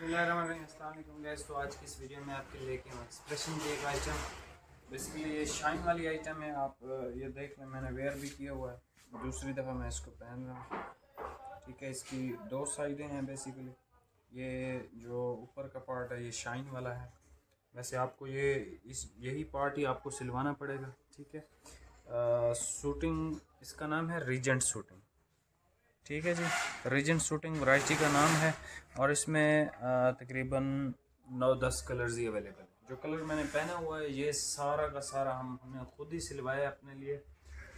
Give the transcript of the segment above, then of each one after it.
अस्सलामुअलैकुम गाइस। तो आज की इस वीडियो में आपके लेके हूँ एक्सप्रेशन की एक आइटम। बेसिकली ये शाइन वाली आइटम है। आप ये देख लें, मैंने वेयर भी किया हुआ है, दूसरी दफ़ा मैं इसको पहन रहा हूँ। ठीक है, इसकी दो साइडें हैं। बेसिकली ये जो ऊपर का पार्ट है ये शाइन वाला है। वैसे आपको यही पार्ट ही आपको सिलवाना पड़ेगा। ठीक है, शूटिंग इसका नाम है रीजेंट शूटिंग। ठीक है जी, रीजेंट शूटिंग वैरायटी का नाम है और इसमें तकरीबन 9-10 कलर्स ही अवेलेबल है। जो कलर मैंने पहना हुआ है ये सारा का सारा हमने खुद ही सिलवाया है अपने लिए।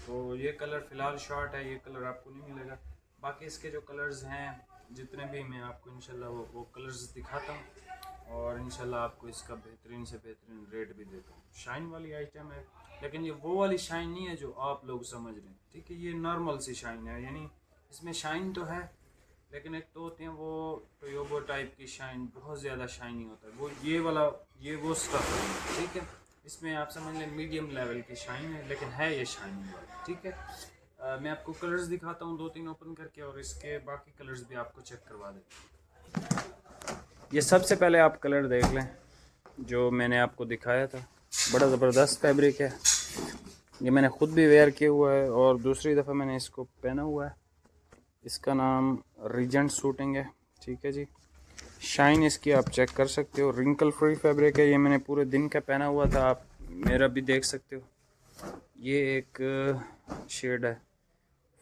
तो ये कलर फ़िलहाल शॉर्ट है, ये कलर आपको नहीं मिलेगा। बाकी इसके जो कलर्स हैं जितने भी, मैं आपको इंशाल्लाह वो कलर्स दिखाता हूँ और इंशाल्लाह आपको इसका बेहतरीन से बेहतरीन रेट भी देता हूँ। शाइन वाली आइटम है, लेकिन ये वो वाली शाइन नहीं है जो आप लोग समझ रहे हैं। ठीक है, ये नॉर्मल सी शाइन है, यानी इसमें शाइन तो है लेकिन एक तो होती है वो टोयोबो टाइप की शाइन, बहुत ज़्यादा शाइनी होता है वो। ये वाला वो स्टफ है। ठीक है, इसमें आप समझ लें मीडियम लेवल की शाइन है, लेकिन है ये शाइनिंग वाला। ठीक है, मैं आपको कलर्स दिखाता हूँ 2-3 ओपन करके और इसके बाकी कलर्स भी आपको चेक करवा देता हूँ। ये सबसे पहले आप कलर देख लें जो मैंने आपको दिखाया था। बड़ा ज़बरदस्त फैब्रिक है, ये मैंने ख़ुद भी वेयर किया हुआ है और दूसरी दफ़ा मैंने इसको पहना हुआ है। इसका नाम रीजेंट शूटिंग है। ठीक है जी, शाइन इसकी आप चेक कर सकते हो, रिंकल फ्री फैब्रिक है। ये मैंने पूरे दिन का पहना हुआ था, आप मेरा भी देख सकते हो। ये एक शेड है,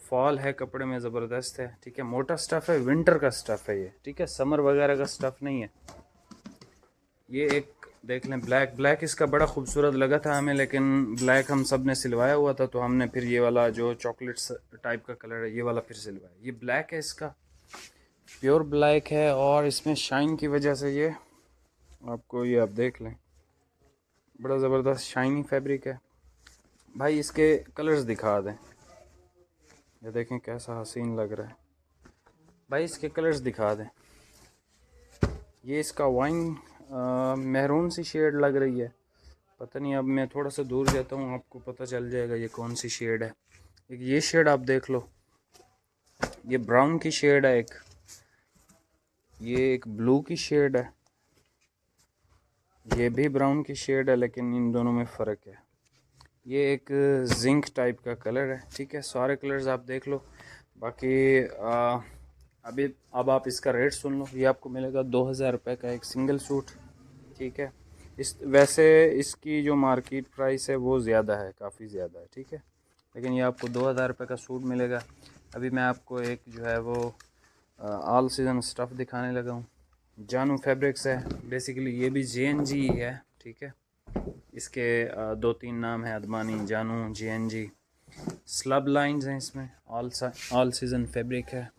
फॉल है, कपड़े में ज़बरदस्त है। ठीक है, मोटा स्टफ़ है, विंटर का स्टफ़ है ये। ठीक है, समर वगैरह का स्टफ़ नहीं है। ये एक देख लें, ब्लैक इसका बड़ा खूबसूरत लगा था हमें, लेकिन ब्लैक हम सब ने सिलवाया हुआ था तो हमने फिर ये वाला जो चॉकलेट्स टाइप का कलर है ये वाला फिर सिलवाया। ये ब्लैक है, इसका प्योर ब्लैक है और इसमें शाइन की वजह से ये आपको, ये आप देख लें, बड़ा ज़बरदस्त शाइनी फैब्रिक है। भाई इसके कलर्स दिखा दें, ये देखें कैसा हसीन लग रहा है। भाई इसके कलर्स दिखा दें। ये इसका वाइन मेहरून सी शेड लग रही है, पता नहीं, अब मैं थोड़ा सा दूर जाता हूँ आपको पता चल जाएगा ये कौन सी शेड है। एक ये शेड आप देख लो, ये ब्राउन की शेड है, ये एक ब्लू की शेड है, ये भी ब्राउन की शेड है, लेकिन इन दोनों में फ़र्क है। ये एक जिंक टाइप का कलर है। ठीक है, सारे कलर्स आप देख लो। बाकी अब आप इसका रेट सुन लो। ये आपको मिलेगा 2000 रुपये का एक सिंगल सूट। ठीक है, वैसे इसकी जो मार्केट प्राइस है वो ज़्यादा है, काफ़ी ज़्यादा है। ठीक है, लेकिन ये आपको 2000 रुपये का सूट मिलेगा। अभी मैं आपको एक जो है वो ऑल सीज़न स्टफ़ दिखाने लगा हूँ। जानू फैब्रिक्स है, बेसिकली ये भी JNG ही है। ठीक है, इसके 2-3 नाम हैं, अदमानी, जानू, JNG। स्लब लाइंस हैं इसमें, ऑल सीज़न फैब्रिक है।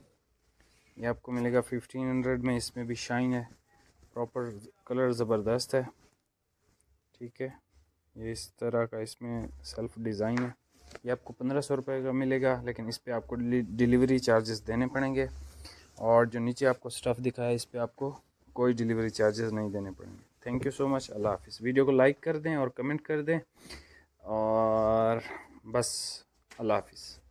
ये आपको मिलेगा 1500 में। इसमें भी शाइन है, प्रॉपर कलर ज़बरदस्त है। ठीक है, ये इस तरह का इसमें सेल्फ डिज़ाइन है। ये आपको 1500 रुपये का मिलेगा, लेकिन इस पर आपको डिलीवरी चार्जेस देने पड़ेंगे। और जो नीचे आपको स्टफ़ दिखाया इस पर आपको कोई डिलीवरी चार्जेस नहीं देने पड़ेंगे। Thank you so much. अल्लाह हाफ़िज़। वीडियो को लाइक कर दें और कमेंट कर दें और बस, अल्लाह हाफ़िज़।